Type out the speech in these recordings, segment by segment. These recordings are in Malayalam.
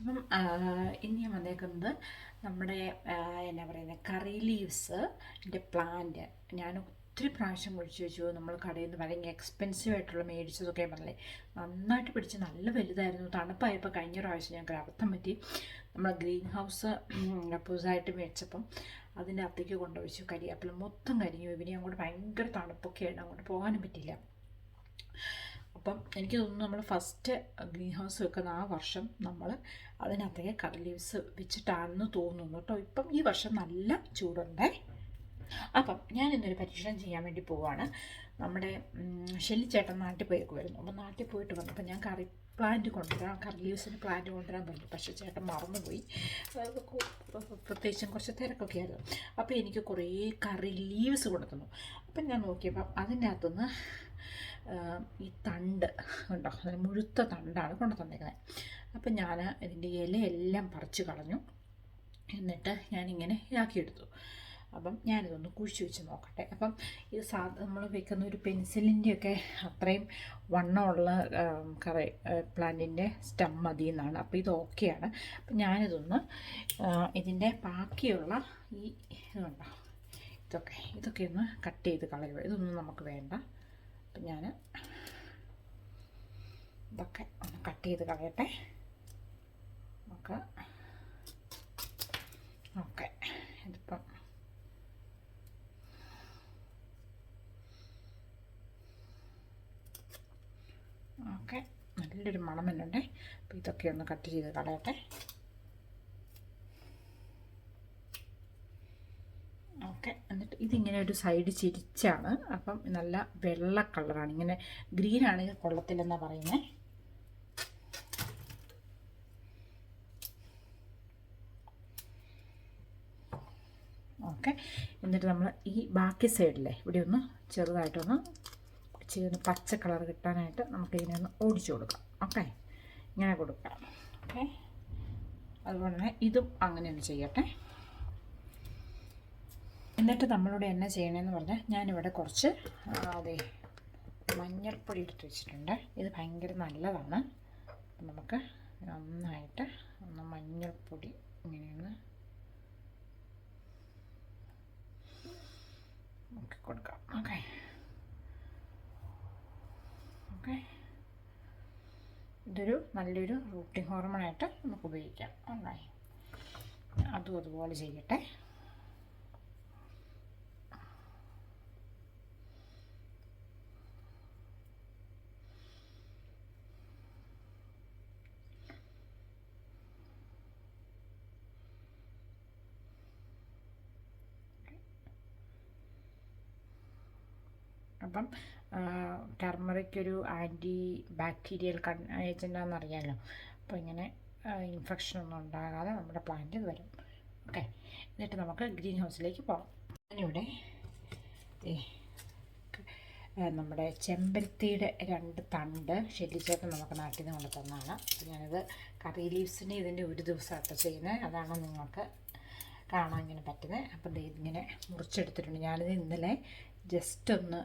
അപ്പം ഇനി ഞാൻ വന്നേക്കുന്നത് നമ്മുടെ എന്നാ പറയുന്നത് കറി ലീവ്സിൻ്റെ പ്ലാന്റ് ഞാൻ ഒത്തിരി പ്രാവശ്യം കുഴിച്ച് വെച്ചു. നമ്മൾ കടയിൽ നിന്ന് ഭയങ്കര എക്സ്പെൻസീവ് ആയിട്ടുള്ള മേടിച്ചതൊക്കെ പറഞ്ഞേ നന്നായിട്ട് പിടിച്ച് നല്ല വലുതായിരുന്നു. തണുപ്പായപ്പോൾ കഴിഞ്ഞ പ്രാവശ്യം ഞങ്ങൾക്ക് അബദ്ധം പറ്റി. നമ്മൾ ഗ്രീൻ ഹൗസ് പുതുതായിട്ട് മേടിച്ചപ്പം അതിൻ്റെ അകത്തേക്ക് കൊണ്ടുവച്ചു. കരിയാപ്പില മൊത്തം കരിഞ്ഞു. ഇവനെ അങ്ങോട്ട് ഭയങ്കര തണുപ്പൊക്കെയാണ്, അങ്ങോട്ട് പോകാനും പറ്റില്ല. അപ്പം എനിക്ക് തോന്നുന്നു നമ്മൾ ഫസ്റ്റ് ഗ്രീൻ ഹൗസ് വെക്കുന്ന ആ വർഷം നമ്മൾ അതിനകത്തേക്ക് കറി ലീവ്സ് വെച്ചിട്ടാണെന്ന് തോന്നുന്നു കേട്ടോ. ഇപ്പം ഈ വർഷം നല്ല ചൂടുണ്ടേ. അപ്പം ഞാൻ ഇന്നൊരു പരീക്ഷണം ചെയ്യാൻ വേണ്ടി പോവാണ്. നമ്മുടെ ഷെല്ലിച്ചേട്ടൻ നാട്ടിൽ പോയേക്കുമായിരുന്നു. അപ്പം നാട്ടിൽ പോയിട്ട് വന്നപ്പോൾ ഞാൻ കറി പ്ലാന്റ് കൊണ്ടുവരാം, കറി ലീവ്സിന് പ്ലാന്റ് കൊണ്ടുവരാൻ പറഞ്ഞു. പക്ഷേ ചേട്ടൻ മറന്നുപോയി. പ്രത്യേകിച്ചും കുറച്ച് തിരക്കൊക്കെ ആയിരുന്നു. അപ്പോൾ എനിക്ക് കുറേ കറി ലീവ്സ് കൊണ്ടുതന്നു. അപ്പം ഞാൻ നോക്കിയപ്പം അതിൻ്റെ അകത്തുനിന്ന് ഈ തണ്ട് ഉണ്ടോ, അതിന് മുഴുത്ത തണ്ടാണ് കൊണ്ടു തന്നേക്കുന്നത്. അപ്പം ഞാൻ ഇതിൻ്റെ ഇലയെല്ലാം പറിച്ച് കളഞ്ഞു. എന്നിട്ട് ഞാനിങ്ങനെ ഇതാക്കിയെടുത്തു. അപ്പം ഞാനിതൊന്ന് കുഴിച്ച് വെച്ച് നോക്കട്ടെ. അപ്പം ഇത് നമ്മൾ വെക്കുന്ന ഒരു പെൻസിലിൻ്റെയൊക്കെ അത്രയും വണ്ണമുള്ള കറി പ്ലാന്റിൻ്റെ സ്റ്റം മതി എന്നാണ്. അപ്പോൾ ഇത് ഓക്കെയാണ്. അപ്പം ഞാനിതൊന്ന് ഇതിൻ്റെ ബാക്കിയുള്ള ഈ ഇതുണ്ടോ, ഇതൊക്കെ ഒന്ന് കട്ട് ചെയ്ത് കളയുക. ഇതൊന്നും നമുക്ക് വേണ്ട. അപ്പം ഞാൻ ഇതൊക്കെ ഒന്ന് കട്ട് ചെയ്ത് കളയട്ടെ. നമുക്ക് ഓക്കെ, ഇതിപ്പം ഓക്കെ, നല്ലൊരു മണം തന്നെ. അപ്പോൾ ഇതൊക്കെ ഒന്ന് കട്ട് ചെയ്ത് കളയട്ടെ. ഓക്കെ, എന്നിട്ട് ഇതിങ്ങനെ ഒരു സൈഡ് ചിരിച്ചാണ്. അപ്പം നല്ല വെള്ള കളറാണ്. ഇങ്ങനെ ഗ്രീൻ ആണെങ്കിൽ കൊള്ളത്തില്ലെന്നാണ് പറയുന്നത്. ഓക്കെ, എന്നിട്ട് നമ്മൾ ഈ ബാക്കി സൈഡിലെ ഇവിടെ ഒന്ന് ചെറുതായിട്ടൊന്ന് ചെയ്യുന്ന പച്ച കളർ കിട്ടാനായിട്ട് നമുക്കിതിനെ ഒന്ന് ഓടിച്ചു കൊടുക്കാം. ഓക്കെ, ഇങ്ങനെ കൊടുക്കാം. ഓക്കെ, അതുപോലെ തന്നെ ഇതും അങ്ങനെ ഒന്ന് ചെയ്യട്ടെ. എന്നിട്ട് നമ്മളിവിടെ എന്നാ ചെയ്യണമെന്ന് പറഞ്ഞാൽ ഞാനിവിടെ കുറച്ച് മഞ്ഞൾപ്പൊടി എടുത്ത് വെച്ചിട്ടുണ്ട്. ഇത് ഭയങ്കര നല്ലതാണ്. നമുക്ക് നന്നായിട്ട് ഒന്ന് മഞ്ഞൾപ്പൊടി ഇങ്ങനെയൊന്ന് നോക്കി കൊടുക്കാം. ഓക്കെ ഓക്കെ, ഇതൊരു നല്ലൊരു റൂട്ടിംഗ് ഹോർമോണായിട്ട് നമുക്ക് ഉപയോഗിക്കാം. നന്നായി അതും അതുപോലെ ചെയ്യട്ടെ. അപ്പം ടർമറിക് ഒരു ആൻറ്റി ബാക്ടീരിയൽ ഏജൻ്റാണെന്ന് അറിയാമല്ലോ. അപ്പോൾ ഇങ്ങനെ ഇൻഫെക്ഷനൊന്നും ഉണ്ടാകാതെ നമ്മുടെ പ്ലാന്റ് വരും. ഓക്കെ, എന്നിട്ട് നമുക്ക് ഗ്രീൻ ഹൗസിലേക്ക് പോകാം. ഞാനിവിടെ നമ്മുടെ ചെമ്പരത്തിയുടെ 2 തണ്ട് ഷെല്ലിച്ചേട്ടൻ നമുക്ക് നാട്ടിൽ നിന്ന് കൊണ്ട് തന്നതാണ്. അപ്പോൾ ഞാനിത് കറി ലീവ്സിൻ്റെ ഇതിൻ്റെ ഒരു ദിവസമായിട്ട് ചെയ്യുന്നത്. അതാണ് നിങ്ങൾക്ക് കാണാൻ ഇങ്ങനെ പറ്റുന്നത്. അപ്പം ഇതിങ്ങനെ മുറിച്ചെടുത്തിട്ടുണ്ട്. ഞാനിത് ഇന്നലെ ജസ്റ്റ് ഒന്ന്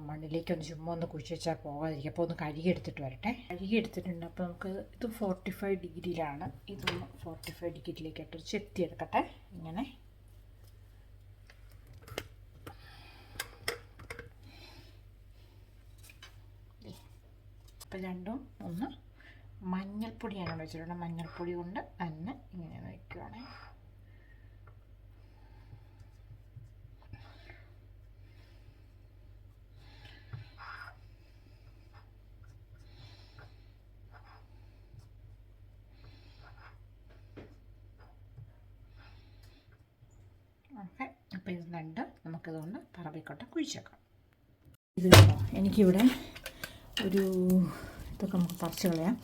മണ്ണിലേക്കൊന്ന് ചുമ്മാ ഒന്ന് കുഴിച്ച് വെച്ചാൽ പോകാതിരിക്കും. അപ്പോൾ ഒന്ന് കഴുകിയെടുത്തിട്ട് വരട്ടെ. കഴുകിയെടുത്തിട്ടുണ്ട്. അപ്പോൾ നമുക്ക് ഇത് 45 ഡിഗ്രിയിലാണ്. ഇതൊന്ന് 45 ഡിഗ്രിയിലേക്കിട്ട് ചെത്തിയെടുക്കട്ടെ. ഇങ്ങനെ അപ്പം രണ്ടും ഒന്ന് മഞ്ഞൾപ്പൊടിയാണ് വെച്ചിട്ടുണ്ട്. മഞ്ഞൾപ്പൊടി കൊണ്ട് തന്നെ ഇങ്ങനെ വയ്ക്കുവാണേ. ഓക്കെ, അപ്പോൾ ഇത് നമുക്കിതുകൊണ്ട് പറമ്പിക്കോട്ടെ കുഴിച്ചേക്കാം. ഇത് എനിക്കിവിടെ ഒരു ഇതൊക്കെ നമുക്ക് പറിച്ച് കളയാം.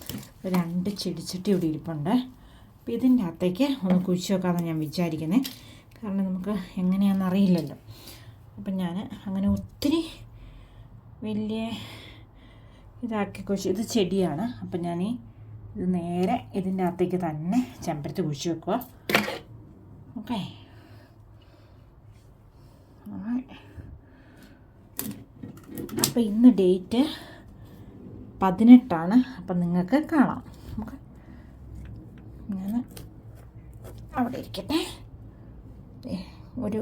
2 ചെടിച്ചട്ടി ഇവിടെ ഇരിപ്പുണ്ട്. അപ്പോൾ ഇതിൻ്റെ അകത്തേക്ക് ഒന്ന് കുഴിച്ച് വെക്കാമെന്ന് ഞാൻ വിചാരിക്കുന്നത്. കാരണം നമുക്ക് എങ്ങനെയാണെന്ന് അറിയില്ലല്ലോ. അപ്പം ഞാൻ അങ്ങനെ ഒത്തിരി വലിയ ഇതാക്കി കുഴിച്ച്, ഇത് ചെടിയാണ്. അപ്പം ഞാൻ ഇത് നേരെ ഇതിൻ്റെ അകത്തേക്ക് തന്നെ ചെമ്പരത്തി കുഴിച്ച് വെക്കുക. ഓക്കെ, അപ്പോൾ ഇന്ന് ഡേറ്റ് 18 അപ്പം നിങ്ങൾക്ക് കാണാം. ഓക്കെ, ഞാൻ അവിടെ ഇരിക്കട്ടെ. ഒരു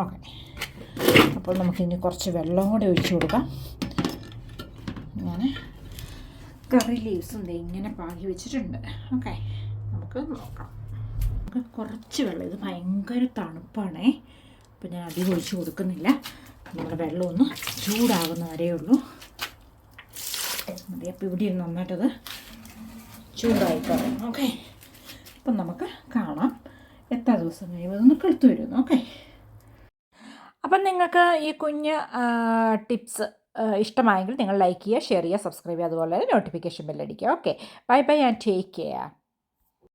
ഓക്കെ, അപ്പോൾ നമുക്കിനി കുറച്ച് വെള്ളം കൂടെ ഒഴിച്ചു കൊടുക്കാം. ഞാൻ കറി ലീവ്സും ഇങ്ങനെ പാകി വെച്ചിട്ടുണ്ട്. ഓക്കെ, നമുക്ക് നോക്കാം. നമുക്ക് കുറച്ച് വെള്ളം, ഇത് ഭയങ്കര തണുപ്പാണേ, അപ്പോൾ ഞാൻ അധികം ഒഴിച്ച് കൊടുക്കുന്നില്ല. നമ്മുടെ വെള്ളം ഒന്ന് ചൂടാകുന്ന വരേ ഉള്ളൂ. മതി. അപ്പോൾ ഇവിടെ നന്നായിട്ടത് ചൂടായിക്കോളും. ഓക്കെ, അപ്പം നമുക്ക് കാണാം എത്ര ദിവസം കഴിയുമ്പോൾ അതൊന്ന് കെളുത്ത് വരുന്നു. ഓക്കെ, അപ്പം നിങ്ങൾക്ക് ഈ കുഞ്ഞ് ടിപ്സ് ഇഷ്ടമായെങ്കിൽ നിങ്ങൾ ലൈക്ക് ചെയ്യുക, ഷെയർ ചെയ്യുക, സബ്സ്ക്രൈബ് ചെയ്യുക, അതുപോലെ നോട്ടിഫിക്കേഷൻ ബെല്ലടിക്കുക. Okay, bye bye and take care.